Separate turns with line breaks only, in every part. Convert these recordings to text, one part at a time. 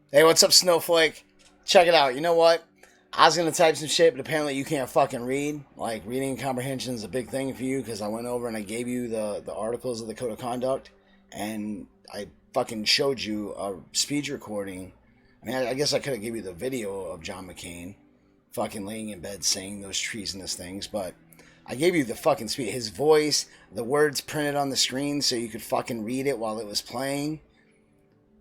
Hey, what's up, Snowflake? Check it out. You know what? I was gonna type some shit, but apparently you can't fucking read. Like, reading comprehension is a big thing for you because I went over and I gave you the articles of the code of conduct, and I fucking showed you a speech recording. I mean, I guess I could have given you the video of John McCain fucking laying in bed saying those treasonous things, but I gave you the fucking speech, his voice, the words printed on the screen so you could fucking read it while it was playing,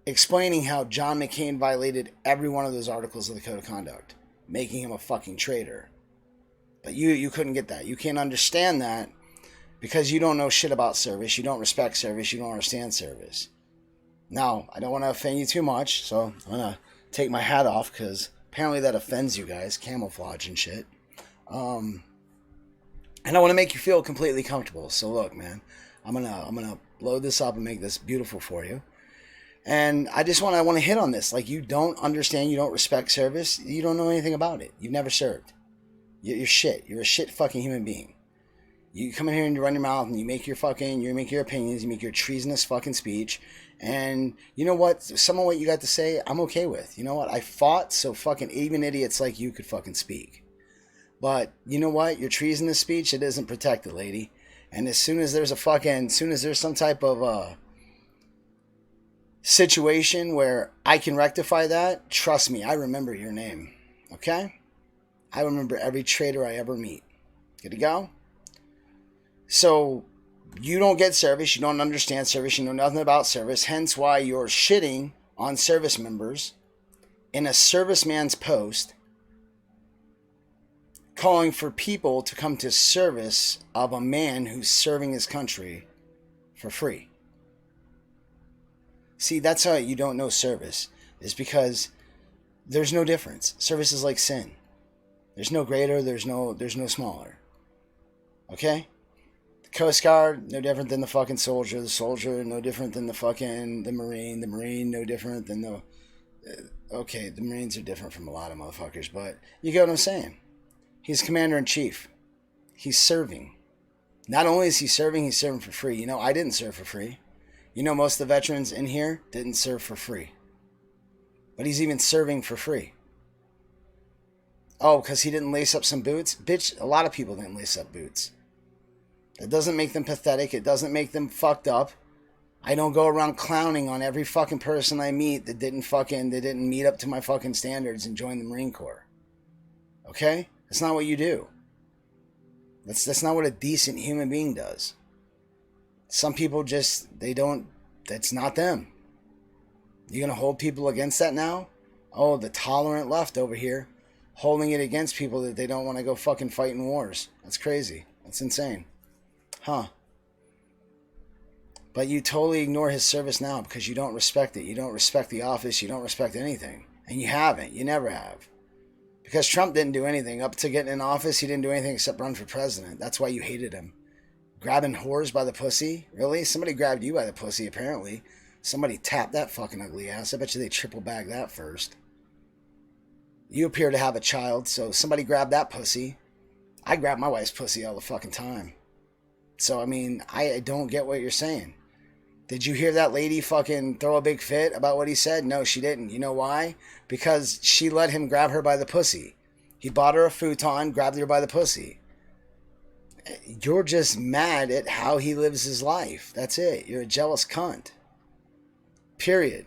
explaining how John McCain violated every one of those articles of the Code of Conduct, making him a fucking traitor. But you couldn't get that. You can't understand that because you don't know shit about service. You don't respect service. You don't understand service. Now, I don't want to offend you too much, so I'm going to take my hat off because apparently that offends you guys, camouflage and shit. And I want to make you feel completely comfortable. So look, man, I'm gonna load this up and make this beautiful for you. And I want to hit on this. Like, you don't understand, you don't respect service, you don't know anything about it. You've never served. You're shit. You're a shit fucking human being. You come in here and you run your mouth and you make your opinions, you make your treasonous fucking speech. And you know what? Some of what you got to say, I'm okay with. You know what? I fought so fucking even idiots like you could fucking speak. But you know what? Your treasonous speech, it isn't protected, lady. And as soon as there's some type of situation where I can rectify that, trust me, I remember your name. Okay? I remember every traitor I ever meet. Good to go? So, you don't get service, you don't understand service, you know nothing about service, hence why you're shitting on service members in a serviceman's post, calling for people to come to service of a man who's serving his country for free. See, that's how you don't know service, is because there's no difference. Service is like sin. There's no greater, there's no smaller. Okay? The Coast Guard, no different than the fucking soldier. The soldier, no different than the Marine. The Marine, no different than the... Okay, the Marines are different from a lot of motherfuckers, but you get what I'm saying. He's commander-in-chief. He's serving. Not only is he serving, he's serving for free. You know, I didn't serve for free. You know, most of the veterans in here didn't serve for free. But he's even serving for free. Oh, because he didn't lace up some boots? Bitch, a lot of people didn't lace up boots. That doesn't make them pathetic. It doesn't make them fucked up. I don't go around clowning on every fucking person I meet that didn't meet up to my fucking standards and join the Marine Corps. Okay? That's not what you do. That's not what a decent human being does. Some people just, that's not them. You're going to hold people against that now? Oh, the tolerant left over here, holding it against people that they don't want to go fucking fight in wars. That's crazy. That's insane. Huh. But you totally ignore his service now because you don't respect it. You don't respect the office. You don't respect anything. And you haven't. You never have. Because Trump didn't do anything. Up to getting in office, he didn't do anything except run for president. That's why you hated him. Grabbing whores by the pussy? Really? Somebody grabbed you by the pussy, apparently. Somebody tapped that fucking ugly ass. I bet you they triple bagged that first. You appear to have a child, so somebody grabbed that pussy. I grab my wife's pussy all the fucking time. So, I mean, I don't get what you're saying. Did you hear that lady fucking throw a big fit about what he said? No, she didn't. You know why? Because she let him grab her by the pussy. He bought her a futon, grabbed her by the pussy. You're just mad at how he lives his life. That's it. You're a jealous cunt. Period.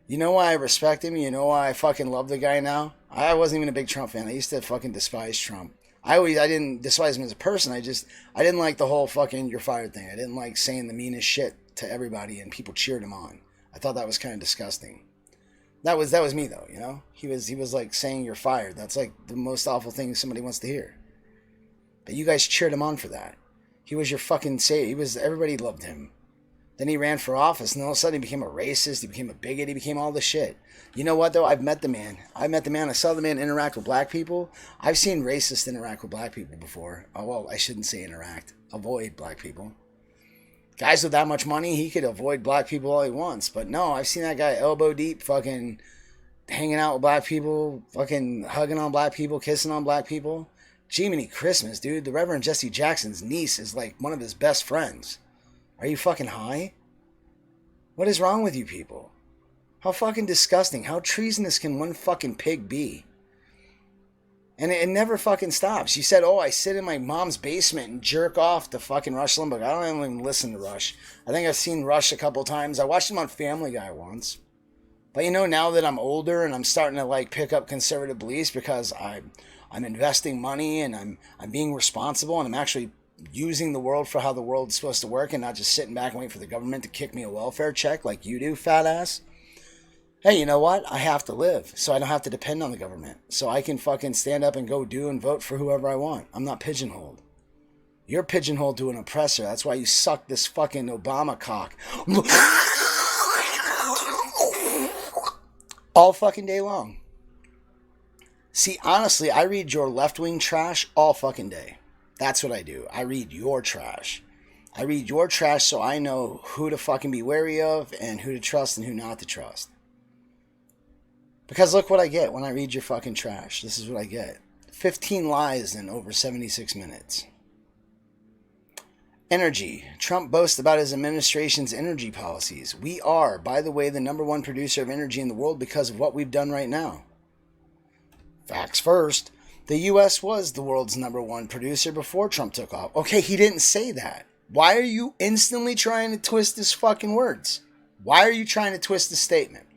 You know why I respect him? You know why I fucking love the guy now? I wasn't even a big Trump fan. I used to fucking despise Trump. I didn't despise him as a person. I didn't like the whole fucking you're fired thing. I didn't like saying the meanest shit to everybody and people cheered him on. I thought that was kind of disgusting. That was me though, you know? He was like saying you're fired. That's like the most awful thing somebody wants to hear. But you guys cheered him on for that. He was your fucking savior. Everybody loved him. Then he ran for office, and all of a sudden he became a racist, he became a bigot, he became all this shit. You know what, though? I've met the man. I saw the man interact with black people. I've seen racists interact with black people before. Oh, well, I shouldn't say interact. Avoid black people. Guys with that much money, he could avoid black people all he wants. But no, I've seen that guy elbow deep, fucking hanging out with black people, fucking hugging on black people, kissing on black people. Jiminy Christmas, dude. The Reverend Jesse Jackson's niece is like one of his best friends. Are you fucking high? What is wrong with you people? How fucking disgusting. How treasonous can one fucking pig be? And it never fucking stops. You said, oh, I sit in my mom's basement and jerk off to fucking Rush Limbaugh. I don't even listen to Rush. I think I've seen Rush a couple times. I watched him on Family Guy once. But you know, now that I'm older and I'm starting to like pick up conservative beliefs because I'm investing money and I'm being responsible and I'm actually using the world for how the world's supposed to work and not just sitting back and waiting for the government to kick me a welfare check like you do, fat ass. Hey, you know what? I have to live, so I don't have to depend on the government. So I can fucking stand up and go do and vote for whoever I want. I'm not pigeonholed. You're pigeonholed to an oppressor. That's why you suck this fucking Obama cock. All fucking day long. See, honestly, I read your left-wing trash all fucking day. That's what I do. I read your trash. I read your trash so I know who to fucking be wary of and who to trust and who not to trust. Because look what I get when I read your fucking trash. This is what I get. 15 lies in over 76 minutes. Energy. Trump boasts about his administration's energy policies. We are, by the way, the #1 producer of energy in the world because of what we've done right now. Facts first. The U.S. was the world's #1 producer before Trump took off. Okay, he didn't say that. Why are you instantly trying to twist his fucking words? Why are you trying to twist the statement?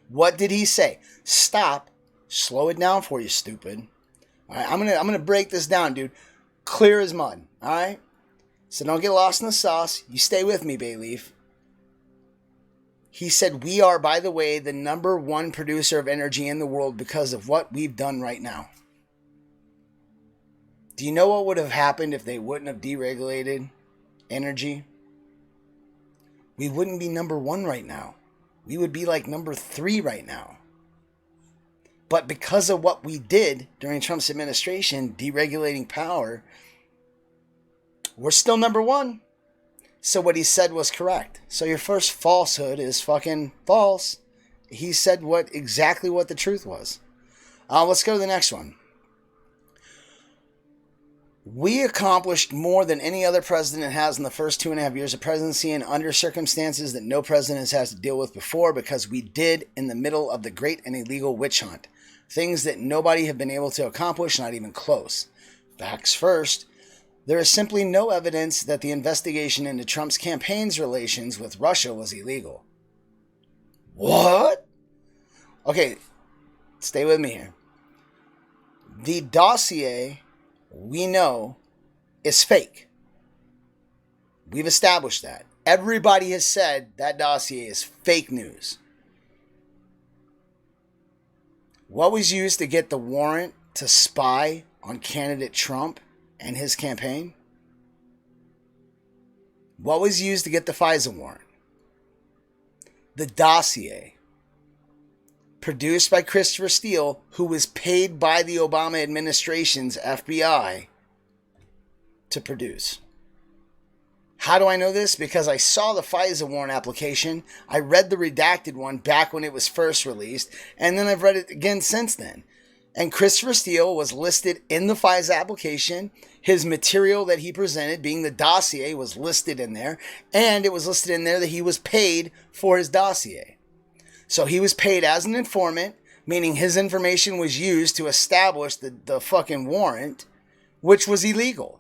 What did he say? Stop. Slow it down for you, stupid. All right, I'm gonna break this down, dude. Clear as mud. All right. So don't get lost in the sauce. You stay with me, Bayleaf. He said, we are, by the way, the #1 producer of energy in the world because of what we've done right now. Do you know what would have happened if they wouldn't have deregulated energy? We wouldn't be #1 right now. We would be like #3 right now. But because of what we did during Trump's administration, deregulating power, we're still #1. So what he said was correct. So your first falsehood is fucking false. He said exactly what the truth was. Let's go to the next one. We accomplished more than any other president has in the first 2.5 years of presidency and under circumstances that no president has had to deal with before because we did in the middle of the great and illegal witch hunt. Things that nobody have been able to accomplish, not even close. Facts first. There is simply no evidence that the investigation into Trump's campaign's relations with Russia was illegal. What? Okay, stay with me here. The dossier, we know, is fake. We've established that. Everybody has said that dossier is fake news. What was used to get the warrant to spy on candidate Trump and his campaign? What was used to get the FISA warrant? The dossier. Produced by Christopher Steele, who was paid by the Obama administration's FBI to produce. How do I know this? Because I saw the FISA warrant application. I read the redacted one back when it was first released, and then I've read it again since then. And Christopher Steele was listed in the FISA application. His material that he presented, being the dossier, was listed in there. And it was listed in there that he was paid for his dossier. So he was paid as an informant, meaning his information was used to establish the fucking warrant, which was illegal.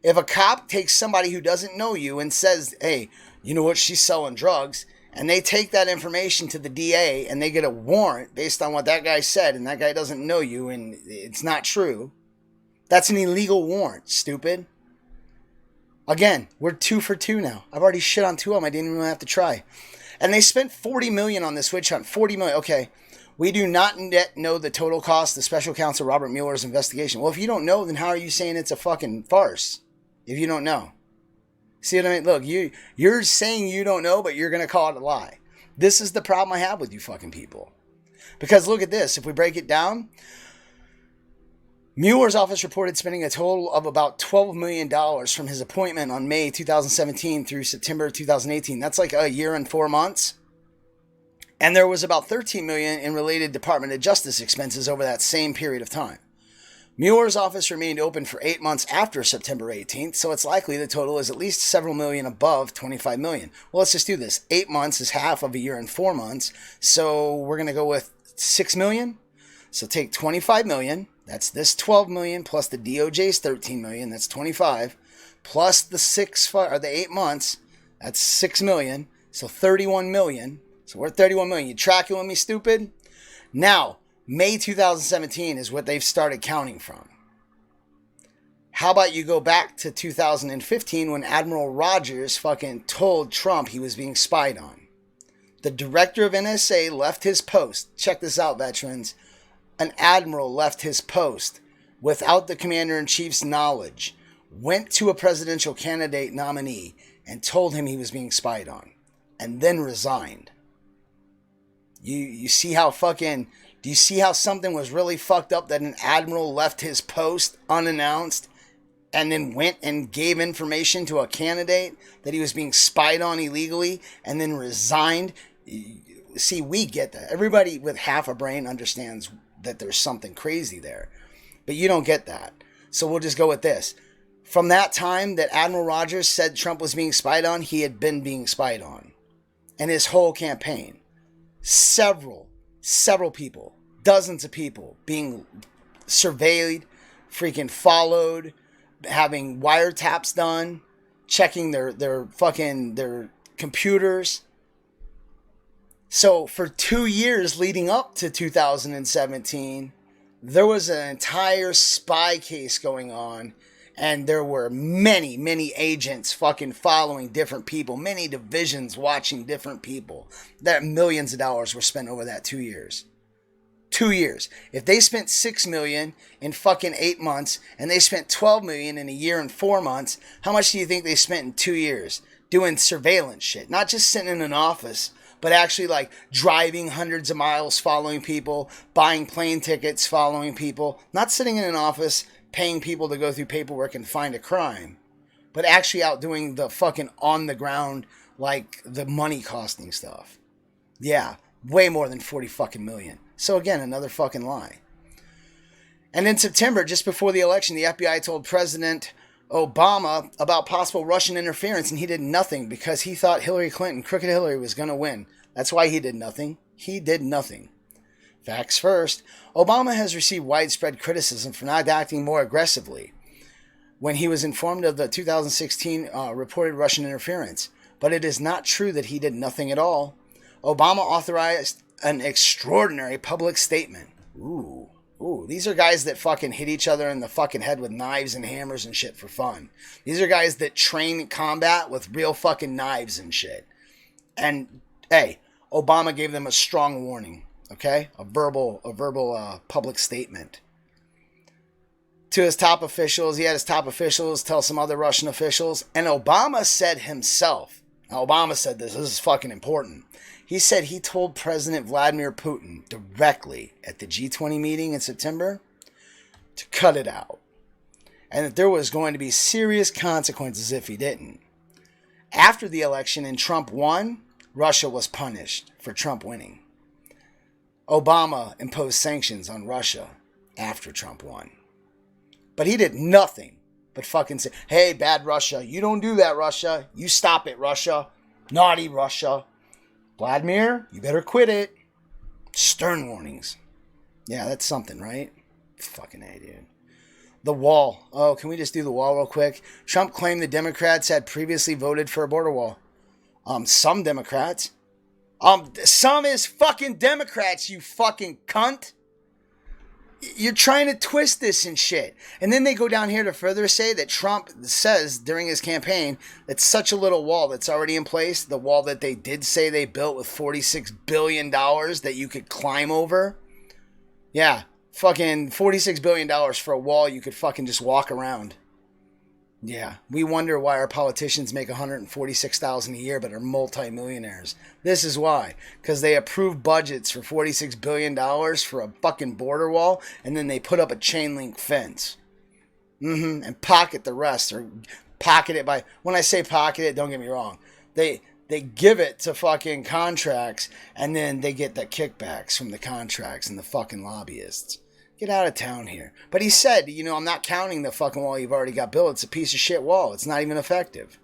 If a cop takes somebody who doesn't know you and says, hey, you know what, she's selling drugs, and they take that information to the DA and they get a warrant based on what that guy said, and that guy doesn't know you and it's not true, that's an illegal warrant, stupid. Again, we're 2 for 2 now. I've already shit on 2 of them. I didn't even have to try. And they spent $40 million on this witch hunt. $40 million. Okay. We do not yet know the total cost of special counsel Robert Mueller's investigation. Well, if you don't know, then how are you saying it's a fucking farce? If you don't know. See what I mean? Look, you're saying you don't know, but you're going to call it a lie. This is the problem I have with you fucking people. Because look at this. If we break it down, Mueller's office reported spending a total of about $12 million from his appointment on May 2017 through September 2018. That's like a year and 4 months. And there was about $13 million in related Department of Justice expenses over that same period of time. Mueller's office remained open for 8 months after September 18th, so it's likely the total is at least several million above 25 million. Well, let's just do this. 8 months is half of a year and 4 months, so we're going to go with 6 million. So take 25 million, that's this 12 million, plus the DOJ's 13 million, that's 25, plus the 8 months, that's 6 million, so 31 million. So we're at 31 million. You tracking with me, stupid? Now, May 2017 is what they've started counting from. How about you go back to 2015 when Admiral Rogers fucking told Trump he was being spied on? The director of NSA left his post. Check this out, veterans. An admiral left his post without the commander-in-chief's knowledge, went to a presidential candidate nominee and told him he was being spied on, and then resigned. You see how fucking... Do you see how something was really fucked up that an admiral left his post unannounced and then went and gave information to a candidate that he was being spied on illegally and then resigned? See, we get that. Everybody with half a brain understands that there's something crazy there. But you don't get that. So we'll just go with this. From that time that Admiral Rogers said Trump was being spied on, he had been being spied on. And his whole campaign. Several people, dozens of people being surveyed, freaking followed, having wiretaps done, checking their computers. So for 2 years leading up to 2017, there was an entire spy case going on, and there were many agents fucking following different people, many divisions watching different people. That millions of dollars were spent over that 2 years. 2 years. If they spent 6 million in fucking 8 months, and they spent 12 million in a year and 4 months, how much do you think they spent in 2 years doing surveillance shit? Not just sitting in an office, but actually like driving hundreds of miles following people, buying plane tickets following people, not sitting in an office paying people to go through paperwork and find a crime, but actually out doing the fucking on the ground, like the money costing stuff. Yeah, way more than 40 fucking million. So again, another fucking lie. And in September, just before the election, the FBI told President Obama about possible Russian interference, and he did nothing because he thought Hillary Clinton, Crooked Hillary, was going to win. That's why he did nothing. He did nothing. Facts first, Obama has received widespread criticism for not acting more aggressively when he was informed of the 2016 reported Russian interference. But it is not true that he did nothing at all. Obama authorized an extraordinary public statement. Ooh, these are guys that fucking hit each other in the fucking head with knives and hammers and shit for fun. These are guys that train combat with real fucking knives and shit. And, hey, Obama gave them a strong warning. Okay, a verbal public statement to his top officials. He had his top officials tell some other Russian officials, and Obama said himself. Now, Obama said this. This is fucking important. He said he told President Vladimir Putin directly at the G20 meeting in September to cut it out, and that there was going to be serious consequences if he didn't. After the election and Trump won, Russia was punished for Trump winning. Obama imposed sanctions on Russia after Trump won. But he did nothing but fucking say, hey, bad Russia, you don't do that, Russia. You stop it, Russia. Naughty Russia. Vladimir, you better quit it. Stern warnings. Yeah, that's something, right? Fucking A, dude. The wall. Oh, can we just do the wall real quick? Trump claimed the Democrats had previously voted for a border wall. Some Democrats. Some is fucking Democrats, you fucking cunt. You're trying to twist this and shit. And then they go down here to further say that Trump says during his campaign that such a little wall that's already in place, the wall that they did say they built with $46 billion that you could climb over. Yeah, fucking $46 billion for a wall you could fucking just walk around. Yeah, we wonder why our politicians make $146,000 a year but are multimillionaires. This is why. Because they approve budgets for $46 billion for a fucking border wall, and then they put up a chain link fence. And pocket the rest, or pocket it by... When I say pocket it, don't get me wrong. They give it to fucking contracts, and then they get the kickbacks from the contracts and the fucking lobbyists. Get out of town here. But he said, I'm not counting the fucking wall you've already got built. It's a piece of shit wall. It's not even effective.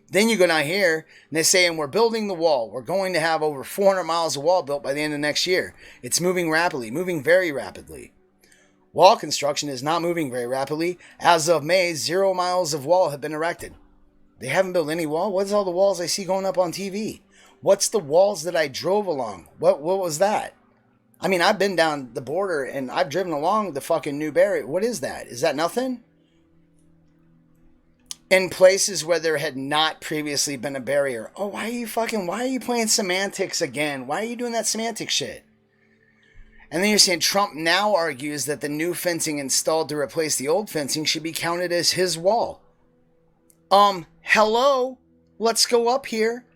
Then you go down here, and they're saying, we're building the wall. We're going to have over 400 miles of wall built by the end of next year. It's moving rapidly, moving very rapidly. Wall construction is not moving very rapidly. As of May, 0 miles of wall have been erected. They haven't built any wall? What's all the walls I see going up on TV? What's the walls that I drove along? What was that? I mean, I've been down the border, and I've driven along the fucking new barrier. What is that? Is that nothing? In places where there had not previously been a barrier. Oh, why are you playing semantics again? Why are you doing that semantic shit? And then you're saying Trump now argues that the new fencing installed to replace the old fencing should be counted as his wall. Hello? Let's go up here.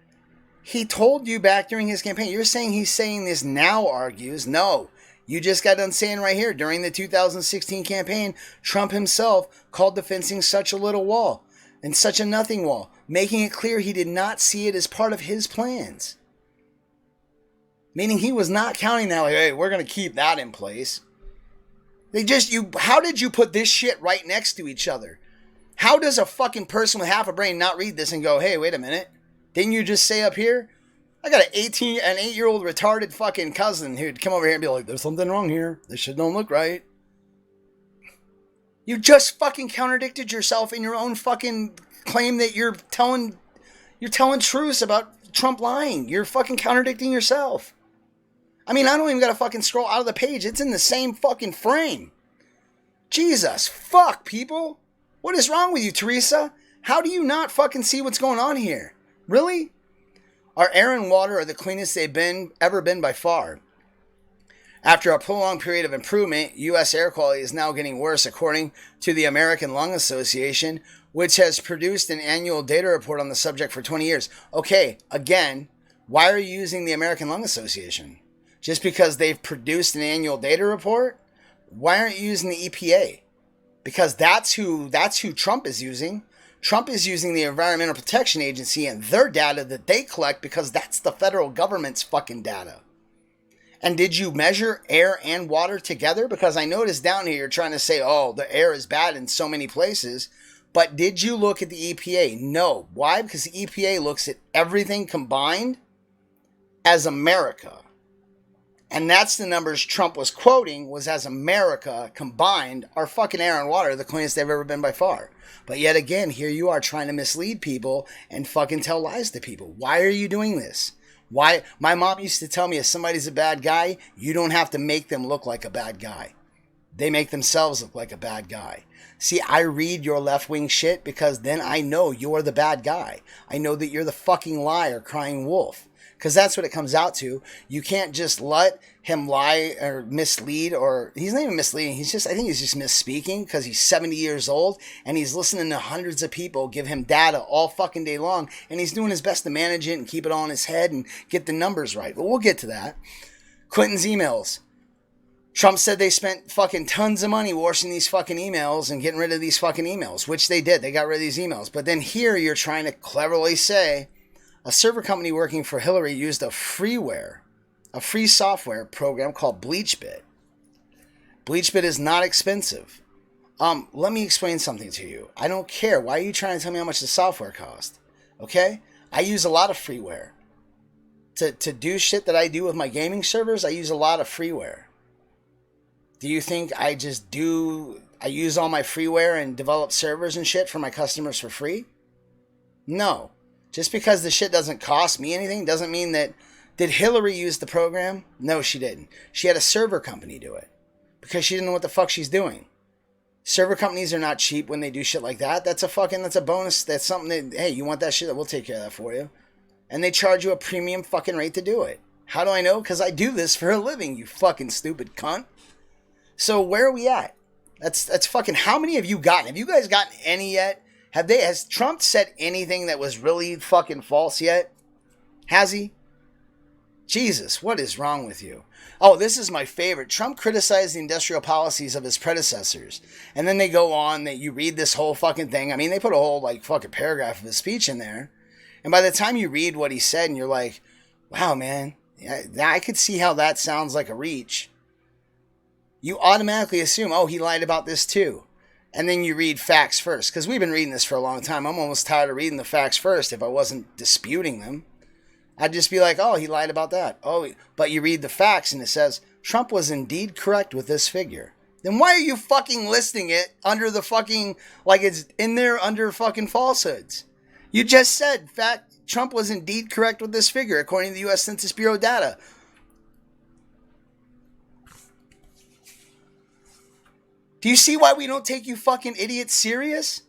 He told you back during his campaign. You're saying he's saying this now argues. No. You just got done saying right here, during the 2016 campaign, Trump himself called the fencing such a little wall and such a nothing wall, making it clear he did not see it as part of his plans. Meaning he was not counting that, like, hey, we're going to keep that in place. How did you put this shit right next to each other? How does a fucking person with half a brain not read this and go, hey, wait a minute. Didn't you just say up here? I got an 8-year-old retarded fucking cousin who'd come over here and be like, there's something wrong here. This shit don't look right. You just fucking contradicted yourself in your own fucking claim that you're telling truths about Trump lying. You're fucking contradicting yourself. I mean, I don't even gotta fucking scroll out of the page. It's in the same fucking frame. Jesus, fuck, people. What is wrong with you, Teresa? How do you not fucking see what's going on here? Really? Our air and water are the cleanest they've ever been by far. After a prolonged period of improvement, U.S. air quality is now getting worse, according to the American Lung Association, which has produced an annual data report on the subject for 20 years. Okay, again, why are you using the American Lung Association? Just because they've produced an annual data report? Why aren't you using the EPA? Because that's who Trump is using. Trump is using the Environmental Protection Agency and their data that they collect because that's the federal government's fucking data. And did you measure air and water together? Because I noticed down here you're trying to say, oh, the air is bad in so many places. But did you look at the EPA? No. Why? Because the EPA looks at everything combined as America. And that's the numbers Trump was quoting, was as America combined, our fucking air and water are the cleanest they've ever been by far. But yet again, here you are trying to mislead people and fucking tell lies to people. Why are you doing this? Why? My mom used to tell me if somebody's a bad guy, you don't have to make them look like a bad guy. They make themselves look like a bad guy. See, I read your left-wing shit because then I know you're the bad guy. I know that you're the fucking liar crying wolf. Because that's what it comes out to. You can't just let him lie or mislead, or he's not even misleading. I think he's just misspeaking because he's 70 years old and he's listening to hundreds of people give him data all fucking day long, and he's doing his best to manage it and keep it all in his head and get the numbers right. But we'll get to that. Clinton's emails. Trump said they spent fucking tons of money washing these fucking emails and getting rid of these fucking emails, which they did. They got rid of these emails. But then here you're trying to cleverly say a server company working for Hillary used a free software program called BleachBit. BleachBit is not expensive. Let me explain something to you. I don't care. Why are you trying to tell me how much the software cost? Okay? I use a lot of freeware. To do shit that I do with my gaming servers, I use a lot of freeware. Do you think I use all my freeware and develop servers and shit for my customers for free? No. Just because the shit doesn't cost me anything doesn't mean that... Did Hillary use the program? No, she didn't. She had a server company do it. Because she didn't know what the fuck she's doing. Server companies are not cheap when they do shit like that. That's a bonus. That's something that, hey, you want that shit? We'll take care of that for you. And they charge you a premium fucking rate to do it. How do I know? Because I do this for a living, you fucking stupid cunt. So where are we at? That's fucking... How many have you gotten? Have you guys gotten any yet? Has Trump said anything that was really fucking false yet? Has he? Jesus, what is wrong with you? Oh, this is my favorite. Trump criticized the industrial policies of his predecessors. And then they go on that you read this whole fucking thing. I mean, they put a whole like fucking paragraph of his speech in there. And by the time you read what he said and you're like, wow, man, I could see how that sounds like a reach. you automatically assume, oh, he lied about this too. And then you read facts first. Because we've been reading this for a long time. I'm almost tired of reading the facts first if I wasn't disputing them. I'd just be like, oh, he lied about that. Oh, but you read the facts and it says, Trump was indeed correct with this figure. Then why are you fucking listing it under the fucking, like it's in there under fucking falsehoods? You just said, Trump was indeed correct with this figure, according to the U.S. Census Bureau data. Do you see why we don't take you fucking idiots serious?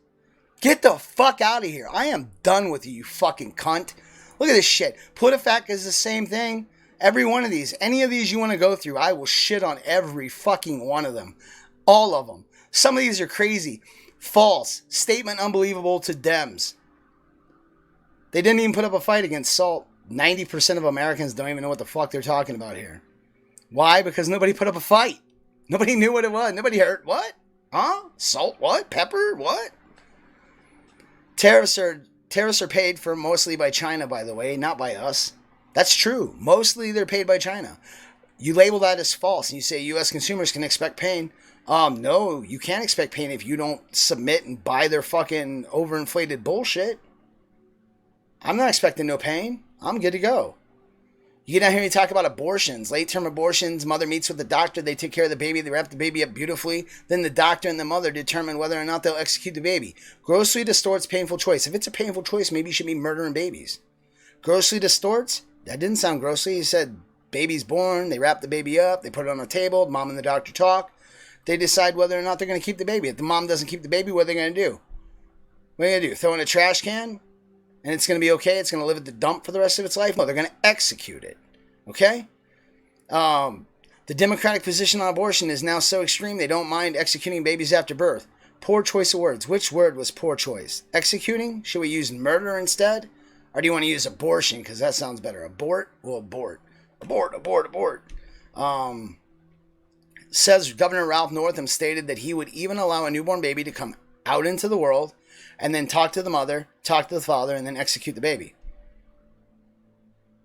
Get the fuck out of here. I am done with you, you fucking cunt. Look at this shit. PolitiFact is the same thing. Every one of these. Any of these you want to go through, I will shit on every fucking one of them. All of them. Some of these are crazy. False. Statement unbelievable to Dems. They didn't even put up a fight against salt. 90% of Americans don't even know what the fuck they're talking about here. Why? Because nobody put up a fight. Nobody knew what it was. Nobody heard. What? Huh? Salt? What? Pepper? What? Tariffs are paid for mostly by China, by the way, not by us. That's true. Mostly they're paid by China. You label that as false and you say U.S. consumers can expect pain. No, you can't expect pain if you don't submit and buy their fucking overinflated bullshit. I'm not expecting no pain. I'm good to go. You get out here and talk about abortions, late-term abortions, mother meets with the doctor, they take care of the baby, they wrap the baby up beautifully, then the doctor and the mother determine whether or not they'll execute the baby. Grossly distorts painful choice. If it's a painful choice, maybe you should be murdering babies. Grossly distorts? That didn't sound grossly. He said, baby's born, they wrap the baby up, they put it on a table, mom and the doctor talk, they decide whether or not they're going to keep the baby. If the mom doesn't keep the baby, what are they going to do? What are they going to do? Throw in a trash can? And it's going to be okay? It's going to live at the dump for the rest of its life? No, they're going to execute it. Okay? The Democratic position on abortion is now so extreme they don't mind executing babies after birth. Poor choice of words. Which word was poor choice? Executing? Should we use murder instead? Or do you want to use abortion? Because that sounds better. Abort? Well, abort. Abort. Says Governor Ralph Northam stated that he would even allow a newborn baby to come out into the world and then talk to the mother, talk to the father, and then execute the baby.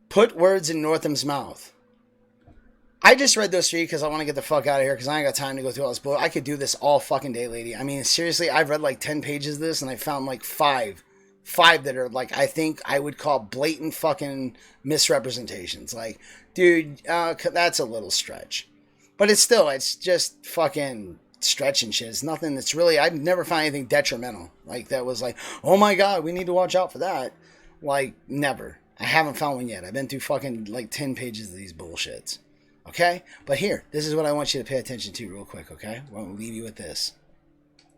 Put words in Northam's mouth. I just read those three because I want to get the fuck out of here because I ain't got time to go through all this bullshit. I could do this all fucking day, lady. I mean, seriously, I've read like 10 pages of this and I found like five that are like, I think I would call blatant fucking misrepresentations. Like, dude, that's a little stretch. But it's just fucking stretching shit. It's nothing that's really, I've never found anything detrimental. Like, that was like, oh my God, we need to watch out for that. Like, never. I haven't found one yet. I've been through fucking like 10 pages of these bullshits. Okay? But here, this is what I want you to pay attention to real quick, okay? I want to leave you with this.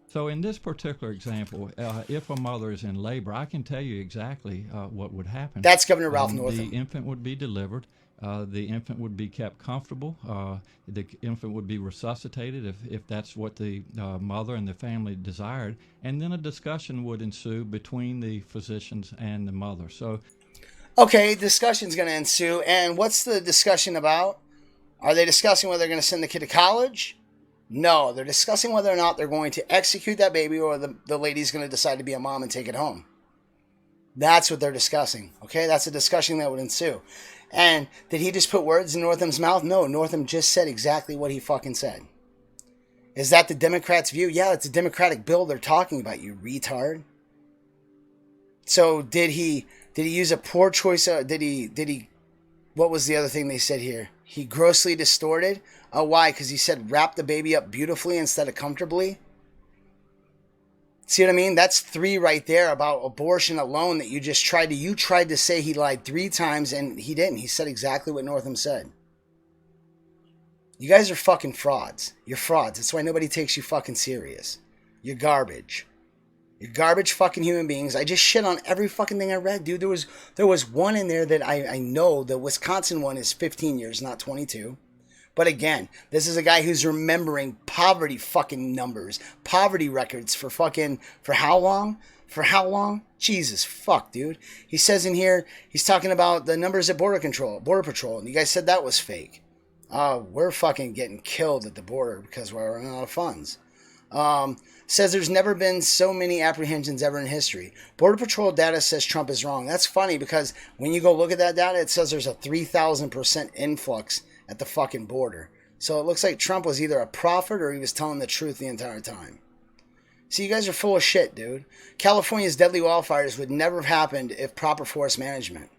So in this particular example, if a mother is in labor, I can tell you exactly what would happen.
That's Governor Ralph Northam.
The infant would be delivered. The infant would be kept comfortable. The infant would be resuscitated if that's what the mother and the family desired. And then a discussion would ensue between the physicians and the mother. So,
okay, discussion's going to ensue. And what's the discussion about? Are they discussing whether they're going to send the kid to college? No, they're discussing whether or not they're going to execute that baby or the lady's going to decide to be a mom and take it home. That's what they're discussing. Okay, that's a discussion that would ensue. And did he just put words in Northam's mouth? No, Northam just said exactly what he fucking said. Is that the Democrats' view? Yeah, it's a Democratic bill they're talking about, you retard. So did he use a poor choice? Did he, what was the other thing they said here? He grossly distorted? Oh, why? Because he said wrap the baby up beautifully instead of comfortably? See what I mean? That's 3 right there about abortion alone that you tried to say he lied 3 times and he didn't. He said exactly what Northam said. You guys are fucking frauds. You're frauds. That's why nobody takes you fucking serious. You're garbage. You're garbage fucking human beings. I just shit on every fucking thing I read, dude. There was one in there that I know, the Wisconsin one is 15 years, not 22. But again, this is a guy who's remembering poverty fucking numbers, poverty records for how long? For how long? Jesus fuck, dude. He says in here, he's talking about the numbers at Border Patrol, and you guys said that was fake. We're fucking getting killed at the border because we're running out of funds. Says there's never been so many apprehensions ever in history. Border Patrol data says Trump is wrong. That's funny because when you go look at that data, it says there's a 3,000% influx at the fucking border. So it looks like Trump was either a prophet or he was telling the truth the entire time. See, you guys are full of shit, dude. California's deadly wildfires would never have happened if proper forest management.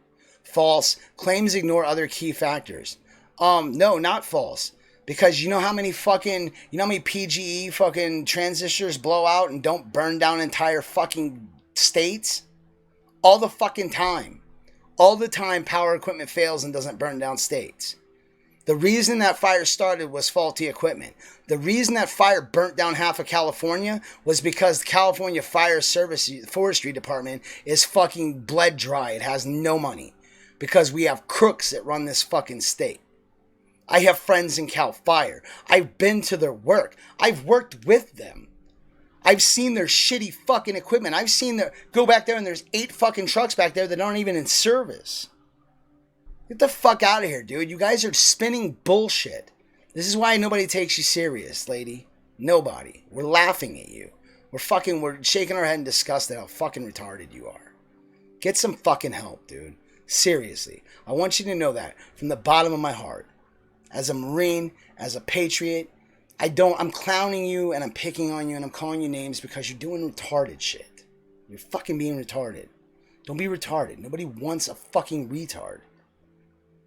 False. Claims ignore other key factors. No, not false. Because you know how many PGE fucking transistors blow out and don't burn down entire fucking states? All the fucking time. All the time power equipment fails and doesn't burn down states. The reason that fire started was faulty equipment. The reason that fire burnt down half of California was because the California Fire Service Forestry Department is fucking bled dry. It has no money. Because we have crooks that run this fucking state. I have friends in Cal Fire. I've been to their work. I've worked with them. I've seen their shitty fucking equipment. I've seen go back there and there's 8 fucking trucks back there that aren't even in service. Get the fuck out of here, dude. You guys are spinning bullshit. This is why nobody takes you serious, lady. Nobody. We're laughing at you. We're shaking our head in disgust at how fucking retarded you are. Get some fucking help, dude. Seriously. I want you to know that from the bottom of my heart. As a Marine, as a patriot, I'm clowning you and I'm picking on you and I'm calling you names because you're doing retarded shit. You're fucking being retarded. Don't be retarded. Nobody wants a fucking retard.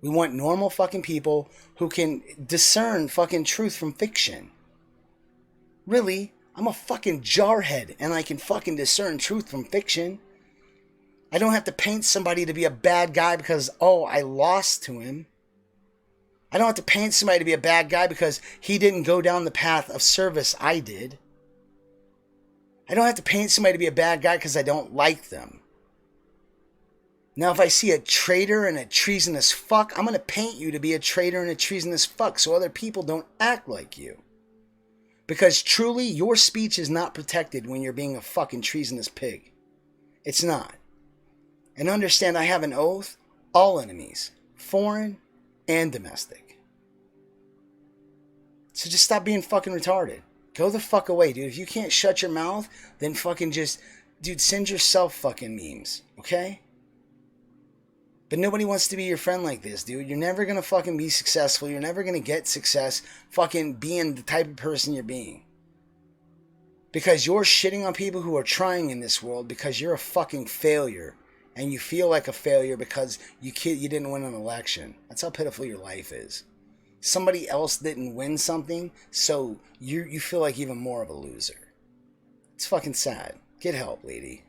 We want normal fucking people who can discern fucking truth from fiction. Really? I'm a fucking jarhead and I can fucking discern truth from fiction. I don't have to paint somebody to be a bad guy because, I lost to him. I don't have to paint somebody to be a bad guy because he didn't go down the path of service I did. I don't have to paint somebody to be a bad guy because I don't like them. Now, if I see a traitor and a treasonous fuck, I'm going to paint you to be a traitor and a treasonous fuck so other people don't act like you. Because truly, your speech is not protected when you're being a fucking treasonous pig. It's not. And understand I have an oath, all enemies, foreign and domestic. So just stop being fucking retarded. Go the fuck away, dude. If you can't shut your mouth, then fucking send yourself fucking memes, okay? But nobody wants to be your friend like this, dude. You're never gonna fucking be successful. You're never gonna get success fucking being the type of person you're being. Because you're shitting on people who are trying in this world because you're a fucking failure. And you feel like a failure because you didn't win an election. That's how pitiful your life is. Somebody else didn't win something, so you feel like even more of a loser. It's fucking sad. Get help, lady.